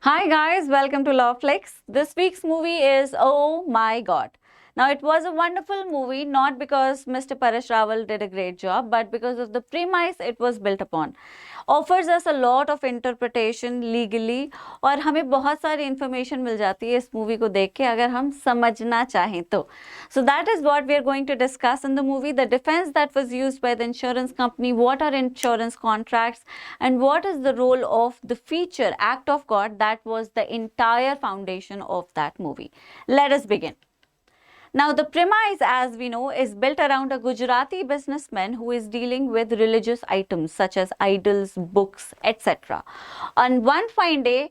Hi guys, welcome to Loveflix. This week's movie is Oh My God. Now it was a wonderful movie not because Mr. Paresh Rawal did a great job but because of the premise it was built upon. Offers us a lot of interpretation legally और हमें बहुत सारी information मिल जाती है इस movie को देख के अगर हम समझना चाहें तो. So that is what we are going to discuss in the movie, the defense that was used by the insurance company, what are insurance contracts and what is the role of the feature act of God that was the entire foundation of that movie. Let us begin. Now, the premise, as we know, is built around a Gujarati businessman who is dealing with religious items such as idols, books, etc. On one fine day,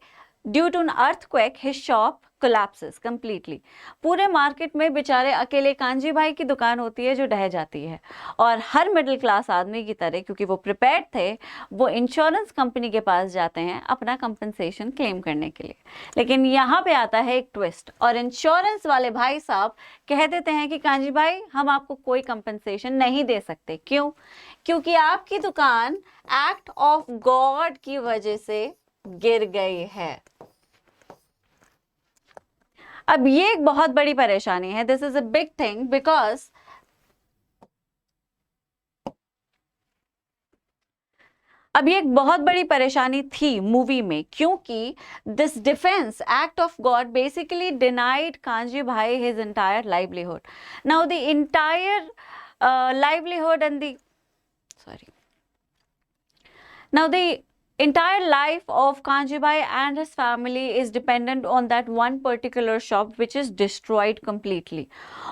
due to an earthquake, his shop collapses completely. पूरे market में बेचारे अकेले कांजी भाई की दुकान होती है जो ढह जाती है और हर मिडिल क्लास आदमी की तरह क्योंकि वो प्रिपेयर्ड थे वो इंश्योरेंस कंपनी के पास जाते हैं अपना कंपनसेशन क्लेम करने के लिए. लेकिन यहाँ पे आता है एक ट्विस्ट और इंश्योरेंस वाले भाई साहब कह देते हैं कि कांजी भाई हम आपको कोई कंपनसेशन नहीं दे सकते. क्यों? क्योंकि आपकी दुकान एक्ट ऑफ गॉड की वजह से गिर गई है. अब ये एक बहुत बड़ी परेशानी है. This is a big thing because अब ये एक बहुत बड़ी परेशानी थी मूवी में क्योंकि this defence act of God basically denied Kanji Bhai his entire livelihood. Now the entire livelihood and the sorry now the entire life of Kanjibai and his family is dependent on that one particular shop which is destroyed completely.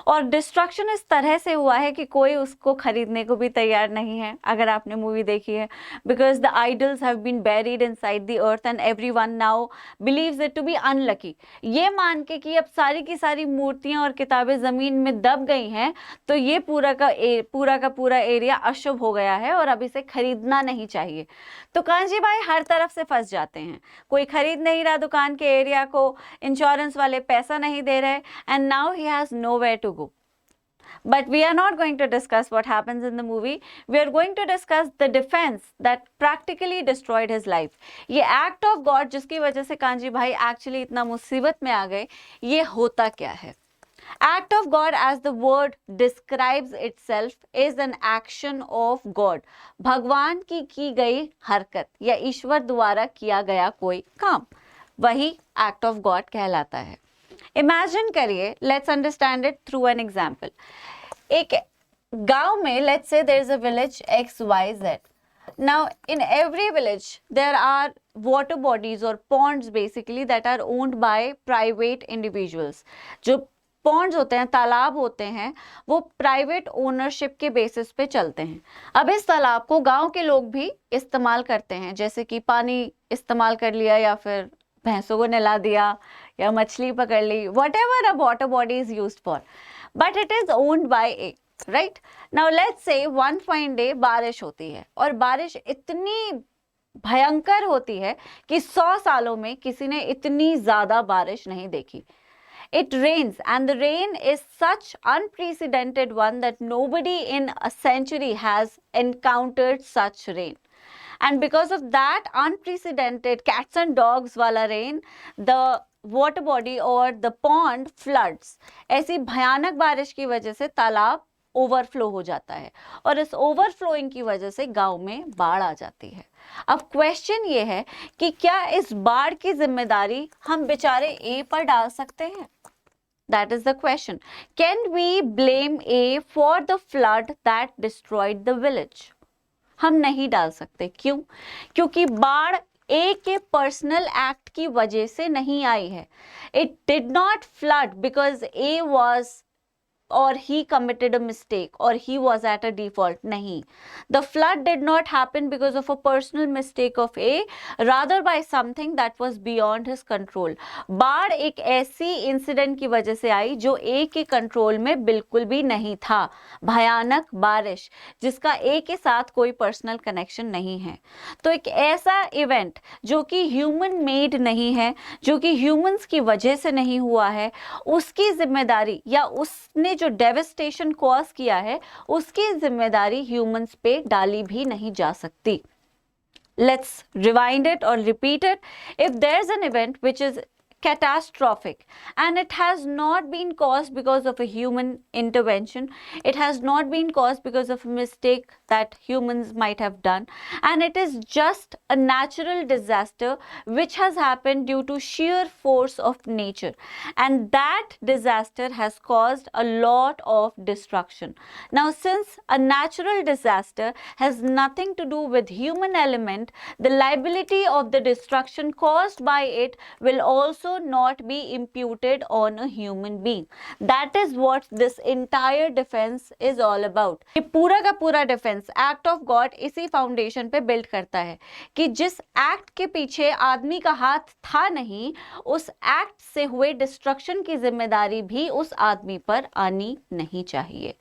और destruction इस तरह से हुआ है कि कोई उसको खरीदने को भी तैयार नहीं है अगर आपने मूवी देखी है because the idols have been buried inside the earth and everyone now believes it to be unlucky. ये मान के कि अब सारी की सारी मूर्तियां और किताबें जमीन में दब गई हैं तो ये पूरा का पूरा एरिया अशुभ हो गया है और अब इसे खरीदना नहीं चाहिए. तो कांजी भाई हर तरफ से फंस जाते हैं. कोई खरीद नहीं रहा दुकान के एरिया को, इंश्योरेंस वाले पैसा नहीं दे रहे and now he has nowhere to go. But we are not going to discuss what happens in the movie. We are going to discuss the defense that practically destroyed his life. ये act of God जिसकी वजह से कांजी भाई actually इतना मुसीबत में आ गए, ये होता क्या है? Act of God, as the word describes itself, is an action of God. भगवान की गई हरकत या ईश्वर द्वारा किया गया कोई काम, वही act of God कहलाता है. Imagine करिए, let's understand it through an example. एक गांव में let's say there is a village XYZ. Now in every village there are water bodies or ponds basically that are owned by private individuals. जो Pond's होते हैं, तालाब होते हैं, वो प्राइवेट ओनरशिप के बेसिस पे चलते हैं. अब इस तालाब को गांव के लोग भी इस्तेमाल करते हैं, जैसे कि पानी इस्तेमाल कर लिया या फिर भैंसों को नहला दिया या मछली पकड़ ली, whatever a water body is used for, but it is owned by A, right? Now let's say one fine day बारिश होती है और बारिश इतनी भयंकर होती है कि 100 सालों में किसी ने इतनी ज्यादा बारिश नहीं देखी. It rains and the rain is such unprecedented one that nobody in a century has encountered such rain. And because of that unprecedented cats and dogs wala rain, the water body or the pond floods. ऐसी भयानक बारिश की वजह से तालाब overflow हो जाता है और इस ओवरफ्लोइंग की वजह से गांव में बाढ़ आ जाती है. अब क्वेश्चन ये है कि क्या इस बाढ़ की जिम्मेदारी हम बेचारे ए पर डाल सकते हैं? That is the question. Can we blame A for the flood that destroyed the village? हम नहीं डाल सकते. क्यों? क्योंकि बाढ़ A के पर्सनल एक्ट की वजह से नहीं आई है. It did not flood because A was or he committed a mistake or he was at a default. नहीं. The flood did not happen because of a personal mistake of A, rather by something that was beyond his control. बाढ़ एक ऐसी incident की वजह से आई जो A के control में बिल्कुल भी नहीं था. भयानक बारिश जिसका A के साथ कोई पर्सनल कनेक्शन नहीं है. तो एक ऐसा इवेंट जो कि ह्यूमन मेड नहीं है, जो कि ह्यूमंस की वजह से नहीं हुआ है, उसकी जिम्मेदारी या उसने जो डेविस्टेशन कॉज किया है उसकी जिम्मेदारी ह्यूमंस पे डाली भी नहीं जा सकती. let's rewind it or repeat it. If there's an event which is catastrophic and it has not been caused because of a human intervention, it has not been caused because of a mistake that humans might have done, and it is just a natural disaster which has happened due to sheer force of nature, and that disaster has caused a lot of destruction. Now, since a natural disaster has nothing to do with human element, the liability of the destruction caused by it will also not be imputed on a human being. That is what this entire defense is all about. ये पूरा का पूरा defence act of God इसी foundation पे build करता है कि जिस एक्ट के पीछे आदमी का हाथ था नहीं, उस एक्ट से हुए डिस्ट्रक्शन की जिम्मेदारी भी उस आदमी पर आनी नहीं चाहिए।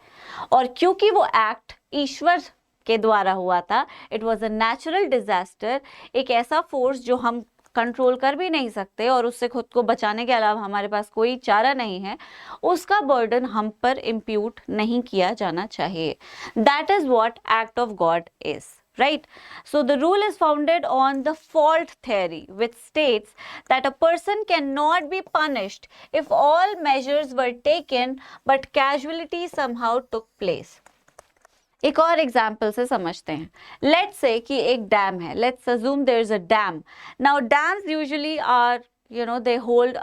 और क्योंकि वो एक्ट ईश्वर के द्वारा हुआ था, it was a natural disaster, एक ऐसा फोर्स जो हम कंट्रोल कर भी नहीं सकते और उससे खुद को बचाने के अलावा हमारे पास कोई चारा नहीं है, उसका बर्डन हम पर इम्प्यूट नहीं किया जाना चाहिए। That is what act of God is, right? So the rule is founded on the fault theory, which states that a person cannot be punished if all measures were taken but casualty somehow took place. एक और example से समझते हैं। Let's say कि एक dam है, let's assume there is a dam. Now dams usually are they hold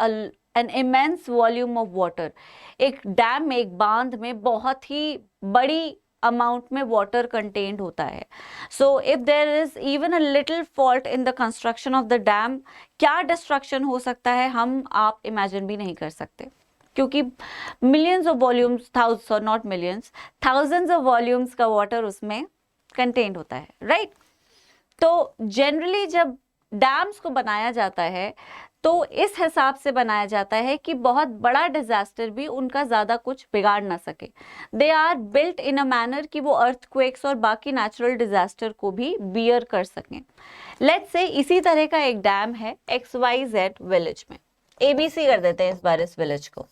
an immense volume of water. एक dam में, एक बांध में बहुत ही बड़ी अमाउंट में वाटर कंटेन्ड होता है। So if there is even a little fault in the construction of the dam, क्या डिस्ट्रक्शन हो सकता है हम आप इमेजिन भी नहीं कर सकते, क्योंकि millions of volumes, not millions, thousands of volumes का वाटर उसमें कंटेन्ड होता है, राइट? तो जनरली जब डैम्स को बनाया जाता है तो इस हिसाब से बनाया जाता है कि बहुत बड़ा डिजास्टर भी उनका ज़्यादा कुछ बिगाड़ ना सके। They are built in a manner कि वो अर्थक्वेक्स और बाकी नेचुरल डिजास्टर को भी बियर कर सकें। लेट्स से इसी तरह का एक डैम है XYZ विलेज में। ABC कर देते हैं इस बार इस विलेज को,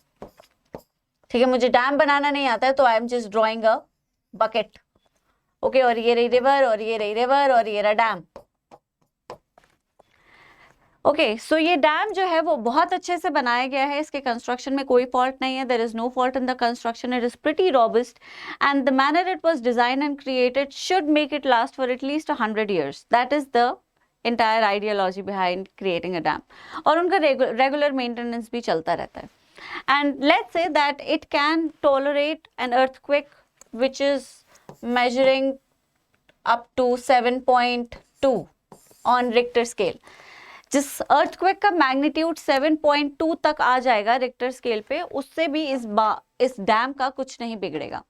ठीक है? मुझे डैम बनाना नहीं आता है तो I am just drawing a bucket, okay? और ये रही रिवर, और ये रही रिवर, और ये रहा डैम। ओके, सो ये डैम जो है वो बहुत अच्छे से बनाया गया है, इसके कंस्ट्रक्शन में कोई फॉल्ट नहीं है, there is no fault in the construction, it is pretty robust and the manner it was design and created should make it last for at least 100 years. That is the entire ideology behind creating a dam. और उनका regular maintenance भी चलता रहता है। And let's say that it can tolerate an earthquake which is measuring up to 7.2 on Richter scale. जिस earthquake का magnitude 7.2 तक आ जाएगा Richter scale पे, उससे भी इस डैम का कुछ नहीं बिगड़ेगा।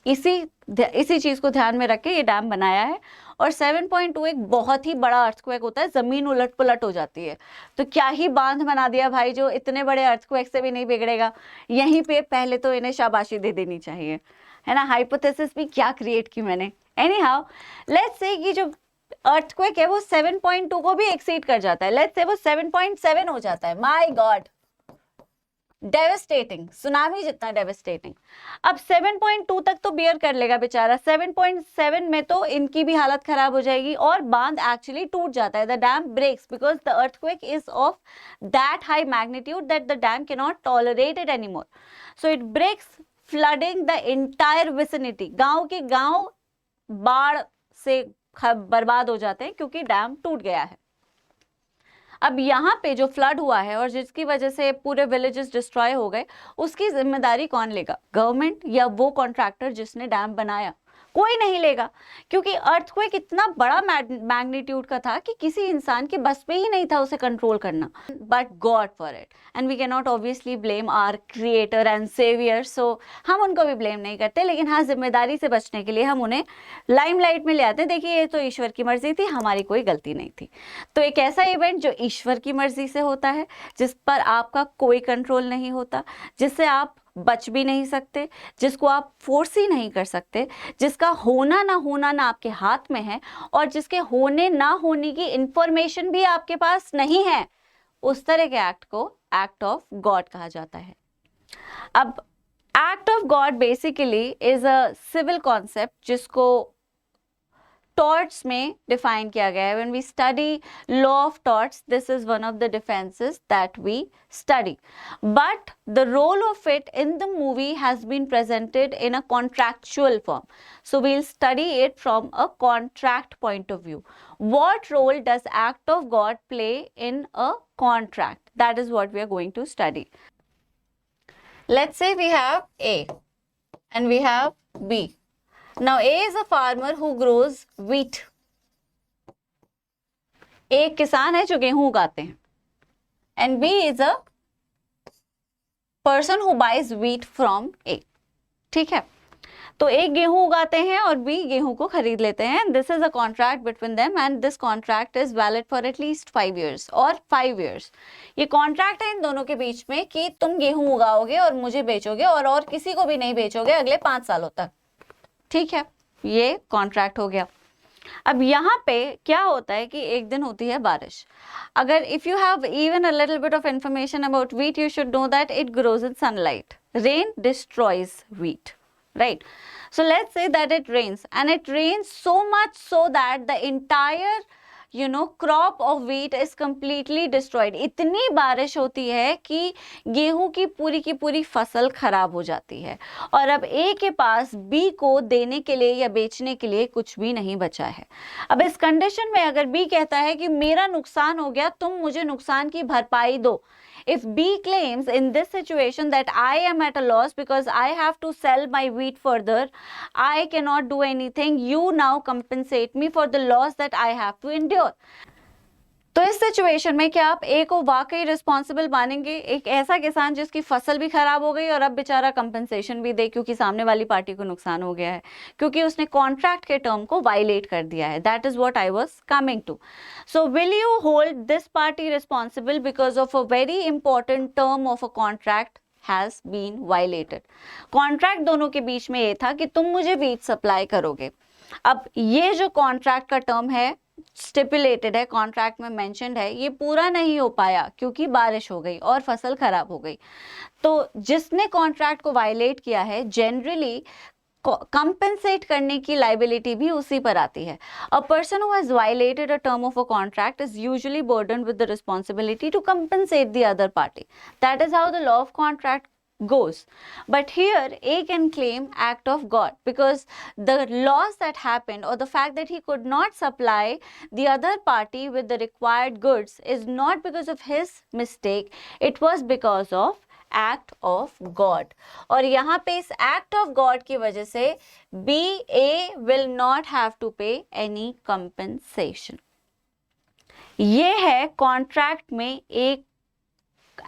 इसी चीज को ध्यान में रख के ये डैम बनाया है। और 7.2 एक बहुत ही बड़ा अर्थक्वेक होता है, जमीन उलट पुलट हो जाती है। तो क्या ही बांध बना दिया भाई जो इतने बड़े अर्थक्वेक से भी नहीं बिगड़ेगा। यहीं पे पहले तो इन्हें शाबाशी दे देनी चाहिए, है ना? हाइपोथेसिस भी क्या क्रिएट की मैंने। एनी हाउ, लेट्स से कि जो अर्थक्वेक है वो 7.2 को भी एक्सीड कर जाता है, लेट्स से वो 7.7 हो जाता है। माय गॉड, डेवेस्टेटिंग, सुनामी जितना डेवेस्टेटिंग। अब 7.2 तक तो बियर कर लेगा बेचारा, 7.7 में तो इनकी भी हालत खराब हो जाएगी और बांध एक्चुअली टूट जाता है। The dam breaks because the earthquake is of that high magnitude that the dam can not tolerate it anymore, so it breaks, flooding the entire vicinity. गांव के गांव बाढ़ से बर्बाद हो जाते हैं क्योंकि डैम टूट गया है। अब यहाँ पे जो फ्लड हुआ है और जिसकी वजह से पूरे विलेजेस डिस्ट्रॉय हो गए, उसकी जिम्मेदारी कौन लेगा? गवर्नमेंट या वो कॉन्ट्रैक्टर जिसने डैम बनाया? कोई नहीं लेगा, क्योंकि अर्थक्वेक इतना बड़ा मैग्नीट्यूड का था कि किसी इंसान के बस पे ही नहीं था उसे कंट्रोल करना। But God for it, and we can not obviously blame our creator and saviour, so हम उनको भी ब्लेम नहीं करते, लेकिन हाँ, जिम्मेदारी से बचने के लिए हम उन्हें लाइमलाइट में ले आते हैं। देखिए, ये तो ईश्वर की मर्जी थी, हमारी कोई गलती नहीं थी। तो एक ऐसा इवेंट जो ईश्वर की मर्जी से होता है, जिस पर आपका कोई कंट्रोल नहीं होता, जिससे आप बच भी नहीं सकते, जिसको आप फोर्स ही नहीं कर सकते, जिसका होना ना आपके हाथ में है और जिसके होने ना होने की इंफॉर्मेशन भी आपके पास नहीं है, उस तरह के एक्ट को एक्ट ऑफ गॉड कहा जाता है। अब act of God basically is a civil concept जिसको torts में define किया गया है. When we study law of torts, this is one of the defenses that we study. But the role of it in the movie has been presented in a contractual form. So we'll study it from a contract point of view. What role does act of God play in a contract? That is what we are going to study. Let's say we have A and we have B. Now A is a farmer who grows wheat. एक किसान है जो गेहूं उगाते हैं. And B is a person who buys wheat from A. ठीक है. तो एक गेहूं उगाते हैं और बी गेहूं को खरीद लेते हैं. This is a contract between them and this contract is valid for at least 5 years और 5 years. ये कॉन्ट्रैक्ट है इन दोनों के बीच में कि तुम गेहूं उगाओगे और मुझे बेचोगे और किसी को भी नहीं बेचोगे अगले 5 सालों तक. ठीक है, ये कॉन्ट्रैक्ट हो गया. अब यहाँ पे क्या होता है कि एक दिन होती है बारिश. अगर if you have even a little bit of information about wheat, you should know that it grows in sunlight. Rain destroys wheat, right? So let's say that it rains and it rains so much so that the entire crop of wheat is completely destroyed. इतनी बारिश होती है कि गेहूं की पूरी फसल खराब हो जाती है और अब ए के पास बी को देने के लिए या बेचने के लिए कुछ भी नहीं बचा है. अब इस कंडीशन में अगर बी कहता है कि मेरा नुकसान हो गया, तुम मुझे नुकसान की भरपाई दो. If B claims in this situation that I am at a loss because I have to sell my wheat further, I cannot do anything, you now compensate me for the loss that I have to endure. तो इस situation में क्या आप ए को वाकई responsible मानेंगे? एक ऐसा किसान जिसकी फसल भी खराब हो गई और अब बेचारा कंपनसेशन भी दे क्योंकि सामने वाली पार्टी को नुकसान हो गया है, क्योंकि उसने कॉन्ट्रैक्ट के टर्म को वायलेट कर दिया है. That is what I was coming to. So will you hold this party responsible because of a very important term of a contract has been violated. Contract दोनों के बीच में ये था कि तुम मुझे व्हीट सप्लाई करोगे. अब ये जो कॉन्ट्रैक्ट का टर्म है, स्टिपुलेटेड है, कॉन्ट्रैक्ट में मेंशन्ड है, ये पूरा नहीं हो पाया क्योंकि बारिश हो गई और फसल खराब हो गई. तो जिसने कॉन्ट्रैक्ट को वायलेट किया है, जनरली कंपेंसेट करने की लाइबिलिटी भी उसी पर आती है. A person who has violated a term of a contract is usually burdened with the responsibility to compensate the other party. That is how the law of contract goes. But here A can claim act of God because the loss that happened or the fact that he could not supply the other party with the required goods is not because of his mistake, it was because of act of God. और यहाँ पे इस act of God की वजह से B, A will not have to pay any compensation. ये है contract में एक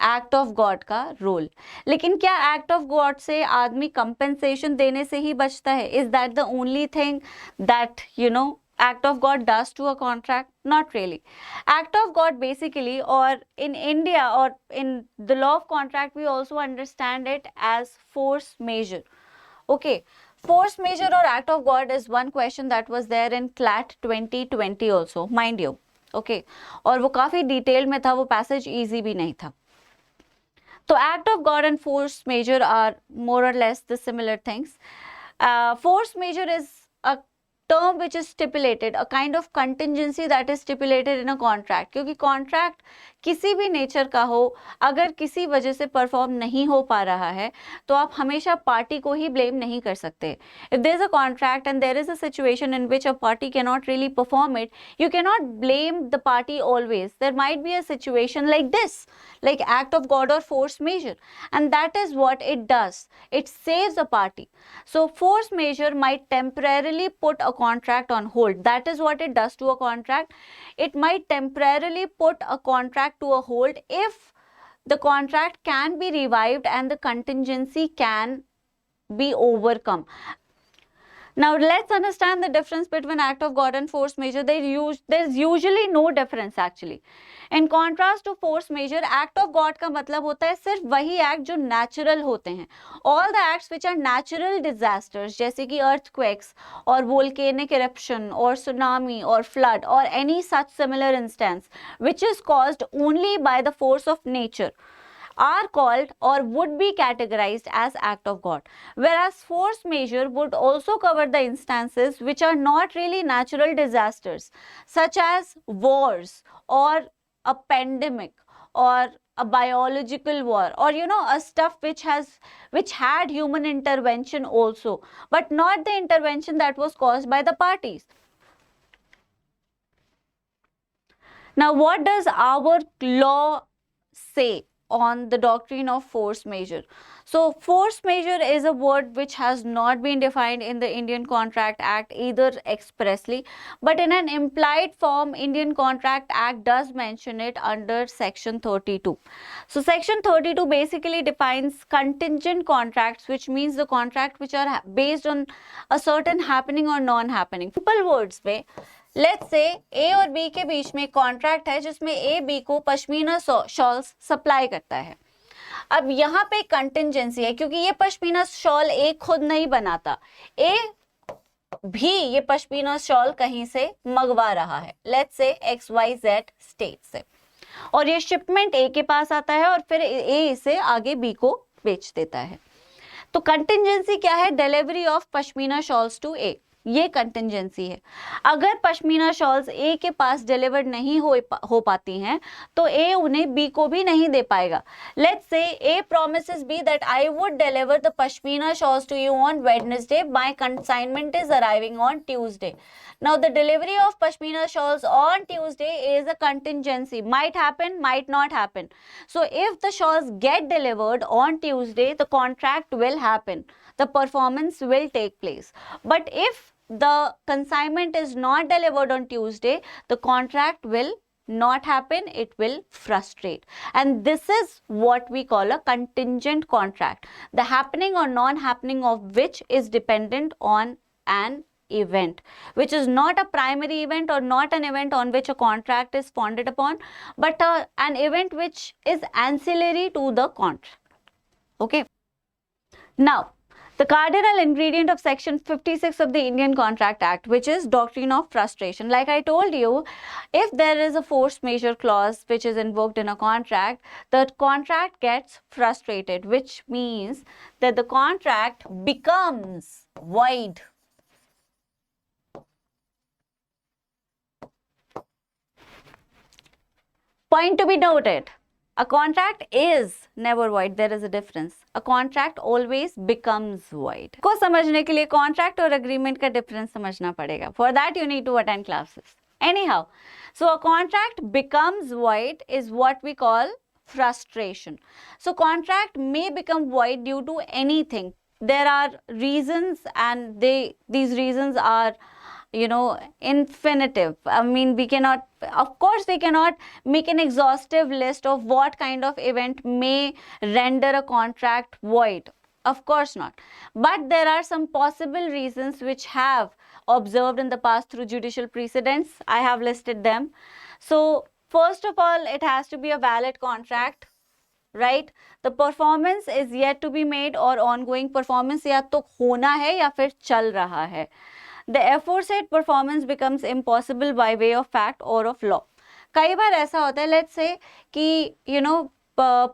एक्ट ऑफ गॉड का रोल. लेकिन क्या एक्ट ऑफ गॉड से आदमी कंपेंसेशन देने से ही बचता है? Is that the only thing that act of God does to a contract? Not really. Act of God basically, or in India or in the law of contract, we also understand it as force majeure. Okay, force majeure or act of God is one question that was there in CLAT 2020 also, mind you. Okay, और वो काफी detail में था, वो passage easy भी नहीं था. So act of God and force majeure are more or less the similar things. Force majeure is a term which is stipulated, a kind of contingency that is stipulated in a contract. क्योंकि contract किसी भी nature का हो, अगर किसी वजह से perform नहीं हो पा रहा है तो आप हमेशा पार्टी को ही ब्लेम नहीं कर सकते. If there is a contract and there is a situation in which a party cannot really perform it, you cannot blame the party always. There might be a situation like this, like act of God or force majeure, and that is what it does. It saves a party. So force majeure might temporarily put a contract on hold. That is what it does to a contract. It might temporarily put a contract to a hold if the contract can be revived and the contingency can be overcome. Now let's understand the difference between act of God and force majeure. There's usually no difference actually. In contrast to force majeure, act of God का मतलब होता है सिर्फ वही act जो natural होते हैं. All the acts which are natural disasters, जैसे कि earthquakes or volcanic eruption or tsunami or flood or any such similar instance which is caused only by the force of nature. are called or would be categorized as act of God, whereas force majeure would also cover the instances which are not really natural disasters, such as wars or a pandemic or a biological war, or a stuff which had human intervention also, but not the intervention that was caused by the parties. Now, what does our law say on the doctrine of force majeure? So, force majeure is a word which has not been defined in the Indian Contract Act either expressly, but in an implied form, Indian Contract Act does mention it under Section 32. So, Section 32 basically defines contingent contracts, which means the contract which are based on a certain happening or non-happening. Simple words में let's say ए और B के बीच में contract है जिसमें A B को pashmina shawls supply करता है. अब यहाँ पे कंटिंजेंसी है क्योंकि ये पश्मीना शॉल ए खुद नहीं बनाता, ए भी ये पश्मीना शॉल कहीं से मंगवा रहा है, लेट्स से XYZ स्टेट से, और ये शिपमेंट ए के पास आता है और फिर ए इसे आगे बी को बेच देता है. तो कंटिंजेंसी क्या है? Delivery of pashmina shawls to A, ये कंटिंजेंसी है. अगर पश्मीना शॉल्स ए के पास डिलीवर्ड नहीं हो पाती हैं तो ए उन्हें बी को भी नहीं दे पाएगा. Let's say a promises be that I would deliver the pashmina shawls to you on Wednesday, my consignment is arriving on Tuesday. Now the delivery of pashmina shawls on Tuesday is a contingency. Might happen, might not happen. So if the shawls get delivered on Tuesday, the contract will happen. The performance will take place. But if the consignment is not delivered on Tuesday, the contract will not happen, it will frustrate. And this is what we call a contingent contract. The happening or non-happening of which is dependent on an event, which is not a primary event or not an event on which a contract is founded upon, but an event which is ancillary to the contract. Okay. Now, the cardinal ingredient of Section 56 of the Indian Contract Act, which is doctrine of frustration. Like I told you, if there is a force majeure clause which is invoked in a contract, the contract gets frustrated, which means that the contract becomes void. Point to be noted. A contract is never void. There is a difference. A contract always becomes void. को समझने के लिए contract और agreement का difference समझना पड़ेगा. For that you need to attend classes. Anyhow, so a contract becomes void is what we call frustration. So contract may become void due to anything. There are reasons, and these reasons are infinitive. I mean, we cannot make an exhaustive list of what kind of event may render a contract void. Of course not. But there are some possible reasons which have observed in the past through judicial precedents. I have listed them. So first of all, it has to be a valid contract, right? The performance is yet to be made, or ongoing performance या तो होना है या फिर चल रहा है. The aforesaid performance becomes impossible by way of fact or of law. कई बार ऐसा होता है, let's say कि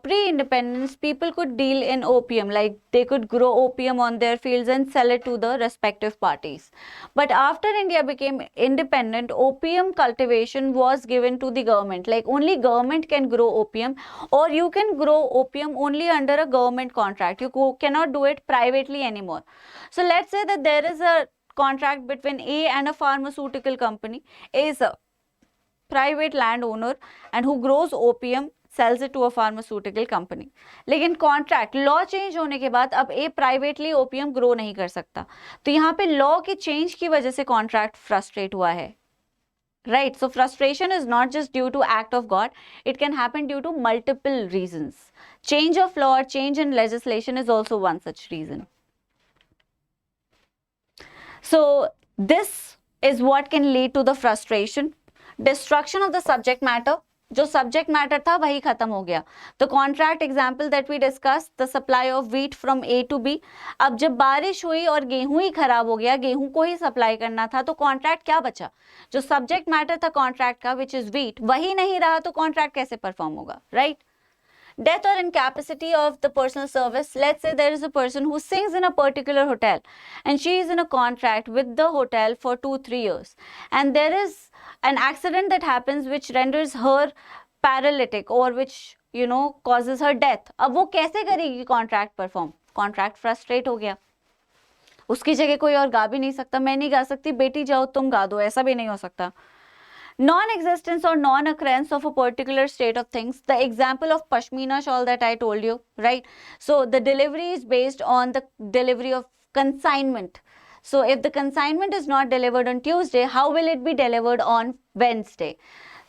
pre-independence people could deal in opium, like they could grow opium on their fields and sell it to the respective parties. But after India became independent, opium cultivation was given to the government. Like only government can grow opium, or you can grow opium only under a government contract. You cannot do it privately anymore. So let's say that there is a contract between A and a pharmaceutical company. A is a private landowner and who grows opium, sells it to a pharmaceutical company. लेकिन contract law change होने के बाद अब A privately opium grow नहीं कर सकता. तो यहाँ पे law की change की वजह से contract frustrate हुआ है. Right, so frustration is not just due to act of God, it can happen due to multiple reasons. Change of law, change in legislation is also one such reason. So this is what can lead to the frustration. Destruction of the subject matter. जो subject matter था वही खत्म हो गया. The contract example that we discussed, the supply of wheat from A to B. अब जब बारिश हुई और गेहूं ही खराब हो गया, गेहूं को ही सप्लाई करना था, तो contract क्या बचा? जो subject matter था contract का, which is wheat, वही नहीं रहा तो contract कैसे perform होगा, right? death or incapacity of the personal service. Let's say there is a person who sings in a particular hotel and she is in a contract with the hotel for 2-3 years, and there is an accident that happens which renders her paralytic or which causes her death. अब वो कैसे करेगी contract perform? Contract frustrate हो गया, उसकी जगह कोई और गा भी नहीं सकता, मैं नहीं गा सकती, बेटी जाओ तुम गा दो, ऐसा भी नहीं हो सकता. Non-existence or non-occurrence of a particular state of things. The example of Pashmina shawl that I told you, right? So the delivery is based on the delivery of consignment. So if the consignment is not delivered on Tuesday, how will it be delivered on Wednesday?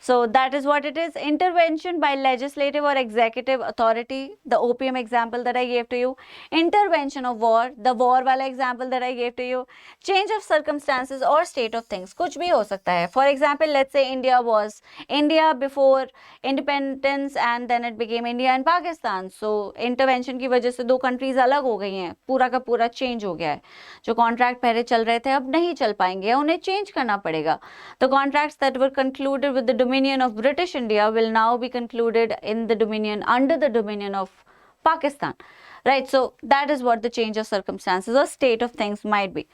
So that is what it is. Intervention by legislative or executive authority, the OPM example that I gave to you. Intervention of war, the war wala example that I gave to you. Change of circumstances or state of things, कुछ भी हो सकता है. For example, let's say India was India before independence and then it became India and Pakistan. So intervention की वजह से दो countries अलग हो गई हैं, पूरा का पूरा change हो गया है. जो contract पहले चल रहे थे अब नहीं चल पाएंगे, उन्हें change करना पड़ेगा. The contracts that were concluded with the dominion of British India will now be concluded in the dominion under the dominion of Pakistan, right? So that is what the change of circumstances or state of things might be.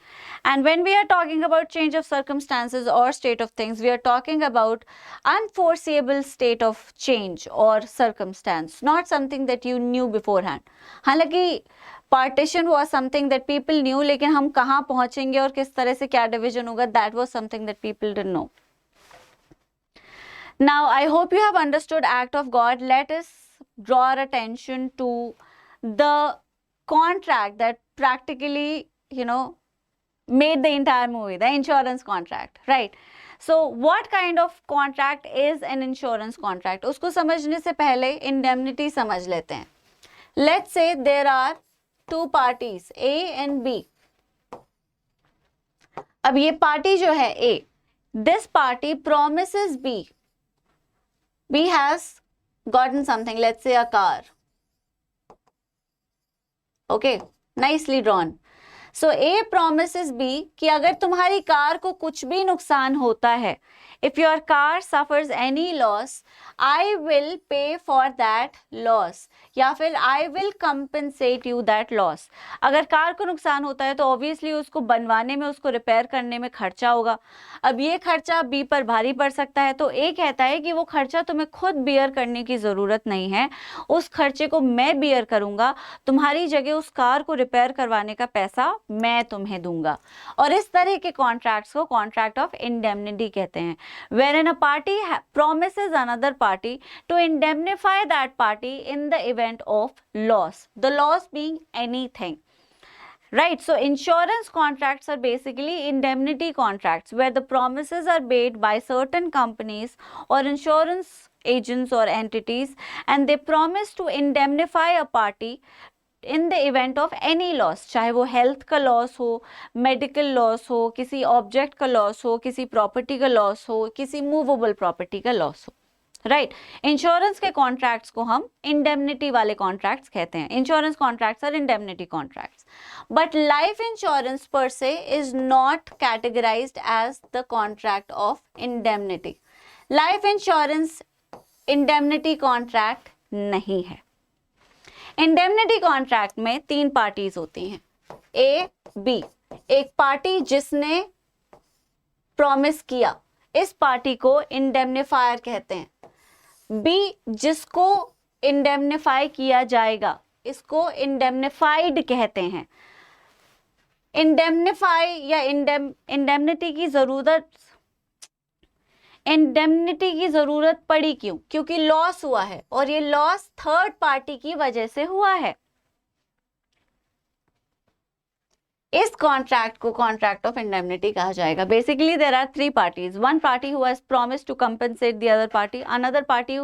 And when we are talking about change of circumstances or state of things, we are talking about unforeseeable state of change or circumstance, not something that you knew beforehand. हालांकि partition was something that people knew, लेकिन हम कहाँ पहुँचेंगे और किस तरह से क्या division होगा, that was something that people didn't know. Now, I hope you have understood act of God. Let us draw our attention to the contract that practically, made the entire movie, the insurance contract, right? So, what kind of contract is an insurance contract? उसको समझने से पहले indemnity समझ लेते हैं. Let's say there are two parties, A and B. अब ये party जो है A, this party promises B. B has gotten something, let's say a car. Okay, nicely drawn. So A promises B कि अगर तुम्हारी कार को कुछ भी नुकसान होता है, if your car suffers any loss, I will pay for that loss, या फिर I will compensate you that loss. अगर कार को नुकसान होता है तो obviously उसको बनवाने में, उसको रिपेयर करने में खर्चा होगा. अब ये खर्चा B पर भारी पड़ सकता है, तो A कहता है कि वो खर्चा तुम्हें खुद बियर करने की ज़रूरत नहीं है, उस खर्चे को मैं बियर करूँगा, तुम्हारी जगह उस कार को रिपेयर करवाने का पैसा मैं तुम्हें दूंगा. और इस तरह के कॉन्ट्रैक्ट्स को कॉन्ट्रैक्ट ऑफ इंडेमनिटी कहते हैं, wherein a party promises another party to indemnify that party in the event of loss, the loss being anything. Right, so insurance contracts are basically indemnity contracts where the promises are made by certain companies or insurance agents or entities, and they promise to indemnify a party in the event of any loss, चाहे वो health का loss हो, medical loss हो, किसी object का loss हो, किसी property का loss हो, किसी movable property का loss हो. Right, insurance के contracts को हम indemnity वाले contracts कहते हैं. Insurance contracts are indemnity contracts. But life insurance per se is not categorized as the contract of indemnity. Life insurance indemnity contract नहीं है. इंडेमनिटी कॉन्ट्रैक्ट में 3 पार्टीज होती हैं, A, B. एक पार्टी जिसने प्रॉमिस किया, इस पार्टी को इंडेमनिफायर कहते हैं. B, जिसको इंडेमनिफाई किया जाएगा, इसको इंडेमनिफाइड कहते हैं. इंडेमनिफाई या इंडेमनिटी की जरूरत पड़ी क्यों? क्योंकि लॉस हुआ है और ये लॉस थर्ड पार्टी की वजह से हुआ है. इस कॉन्ट्रैक्ट को कॉन्ट्रैक्ट ऑफ इंडेमनिटी कहा जाएगा. Basically there are 3 parties, one party who has promised to compensate the other party, another party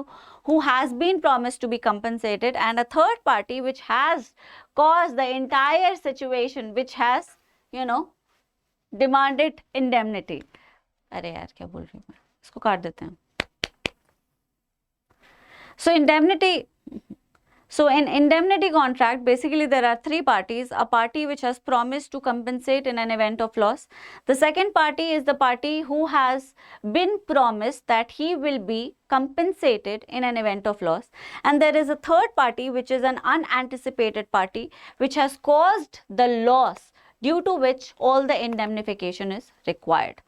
who has been promised to be compensated, and a third party which has caused the entire situation, which has demanded indemnity. अरे यार क्या बोल रही हूँ मैं, इसको काट देते हैं. So indemnity, So in indemnity contract, basically there are three parties: a party which has promised to compensate in an event of loss. The second party is the party who has been promised that he will be compensated in an event of loss. And there is a third party which is an unanticipated party which has caused the loss, due to which all the indemnification is required.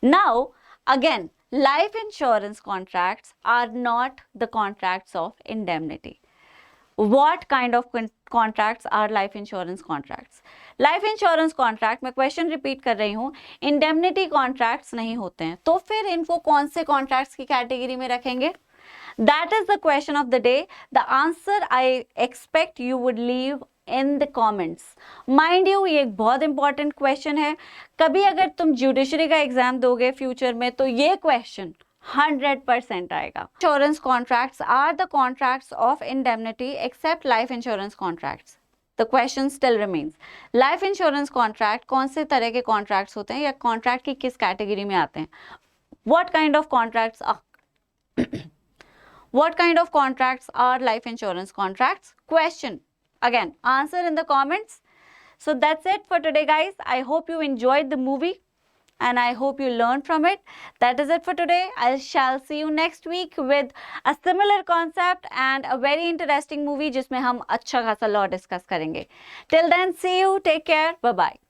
Now, again, life insurance contracts are not the contracts of indemnity. What kind of contracts are life insurance contracts? Life insurance contract, मैं question repeat कर रही हूँ, indemnity contracts नहीं होते हैं, तो फिर इनको कौन से कॉन्ट्रैक्ट्स की कैटेगरी में रखेंगे? That is the question of the day. The answer I expect you would leave in the comments. Mind you, ये एक बहुत इंपॉर्टेंट क्वेश्चन है. कभी अगर तुम जुडिशरी का एग्जाम दोगे फ्यूचर में, तो ये क्वेश्चन 100% आएगा. Insurance contracts are the contracts of indemnity except life insurance contracts. The question still remains. Life insurance contract कौन से तरह के contracts होते हैं या contract की किस कैटेगरी में आते हैं? What kind of contracts are life insurance contracts? Question. Again, answer in the comments. So that's it for today, guys. I hope you enjoyed the movie and I hope you learned from it. That is it for today. I shall see you next week with a similar concept and a very interesting movie जिसमें हम अच्छा खासा law discuss करेंगे. Till then, see you. Take care. Bye bye.